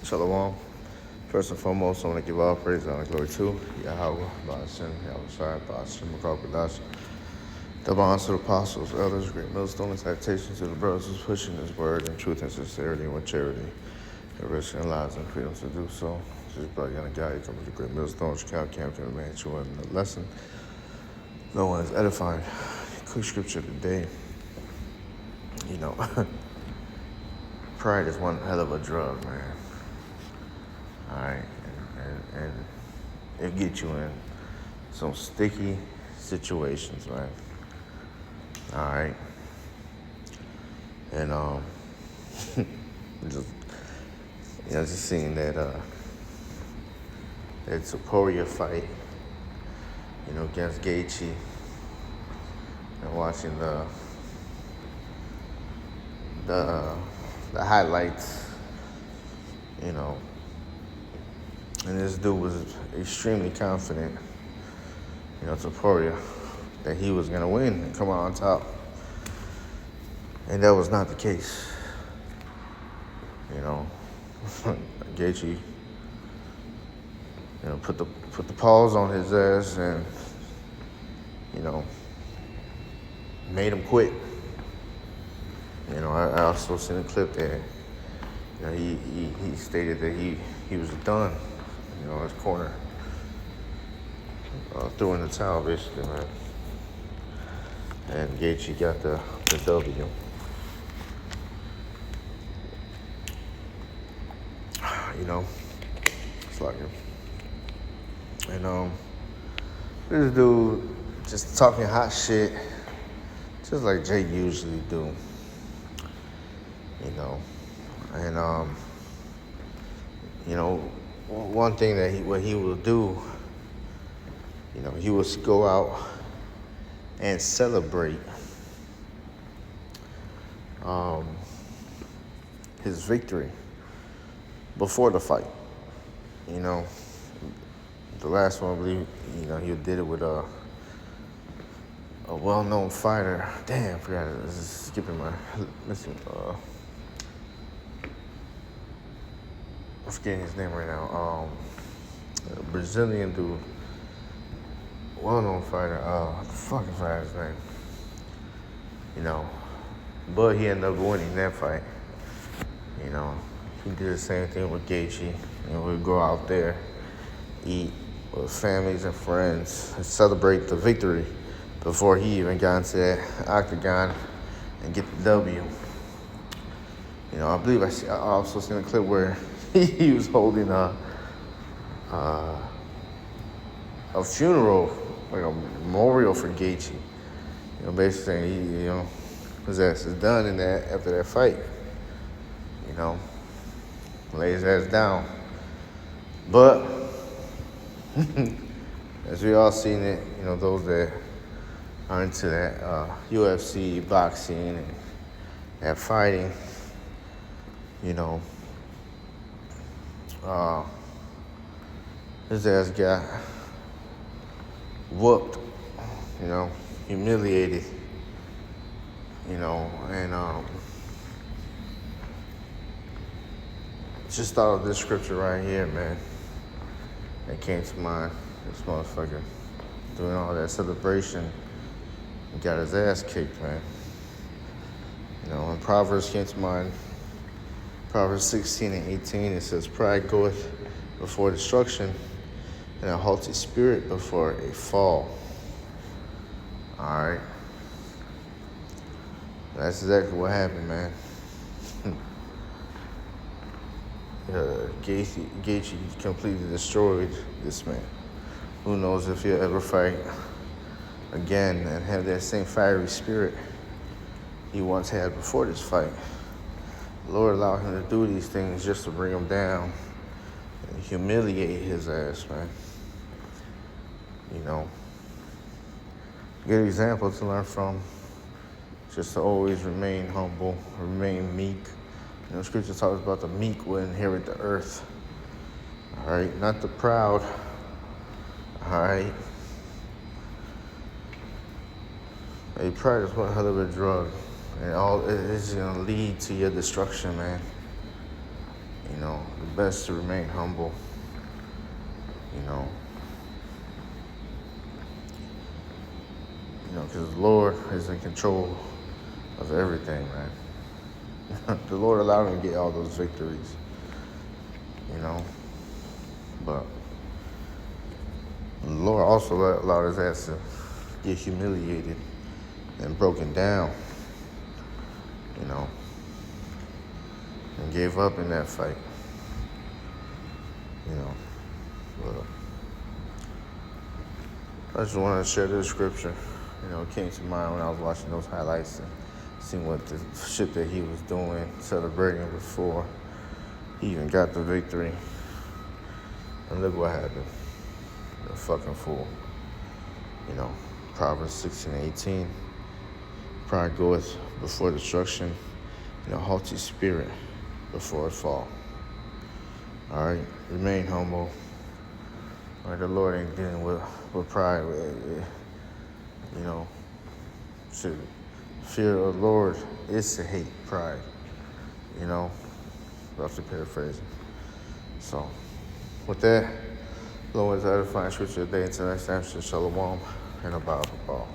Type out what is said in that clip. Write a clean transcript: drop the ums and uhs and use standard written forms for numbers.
Shalom. First and foremost, I want to give all praise and glory to Yahweh, Ba'ashem, Yahweh Ba'ashem, Makar the bonds to the apostles, elders, great millstone, and citation to the brothers who's pushing his word in truth and sincerity and with charity, and risking lives and freedom to do so. This is brother Yana Guy, coming to the great millstone, Chicago camp, to remain true in the lesson. No one is edifying. Quick scripture today. Pride is one hell of a drug, man. All right, and it gets you in some sticky situations, man. All right, and just seeing that Topuria fight, against Gaethje, and watching the highlights, and this dude was extremely confident, Topuria, that he was gonna win and come out on top, and that was not the case. Gaethje, put the paws on his ass and made him quit. I also seen a clip that he stated that he was done. His corner threw in the towel basically, man. And Gaethje got the W. It's like him. And this dude just talking hot shit, just like Jake usually do. One thing that what he will do, he will go out and celebrate his victory before the fight. The last one, I believe, he did it with a well-known fighter. Damn, I forgot it. This is skipping my missing. I'm forgetting his name right now. A Brazilian dude, well-known fighter. What the fuck is his name? But he ended up winning that fight. He did the same thing with Gaethje. We'd go out there, eat with families and friends, and celebrate the victory before he even got into that octagon and get the W. I believe I also seen a clip where he was holding a funeral, like a memorial for Gaethje. Basically saying his ass is done in that after that fight. Lay his ass down. But as we all seen it, those that are into that UFC, boxing, and that fighting, his ass got whooped, humiliated, and just thought of this scripture right here, man. That came to mind. This motherfucker doing all that celebration and got his ass kicked, man. When Proverbs came to mind, Proverbs 16 and 18, it says, pride goeth before destruction, and a haughty spirit before a fall. All right. That's exactly what happened, man. Gaethje completely destroyed this man. Who knows if he'll ever fight again and have that same fiery spirit he once had before this fight. The Lord allowed him to do these things just to bring him down and humiliate his ass, man. Good example to learn from. Just to always remain humble, remain meek. Scripture talks about the meek will inherit the earth. All right, not the proud. All right. Hey, pride is one hell of a drug, and all it is gonna lead to your destruction, man. the best to remain humble, because the Lord is in control of everything, man. The Lord allowed him to get all those victories, but the Lord also allowed his ass to get humiliated and broken down, and gave up in that fight, But I just wanted to share this scripture. It came to mind when I was watching those highlights and seeing what the shit that he was doing, celebrating before he even got the victory. And look what happened. The fucking fool. Proverbs 16:18. Pride goeth before destruction, and a haughty spirit before a fall. All right, remain humble. All right, the Lord ain't dealing with pride. To fear of the Lord is to hate pride. Roughly paraphrasing. So, with that, Lord, is edifying scripture today. Until next time, shalom and a Bible ball.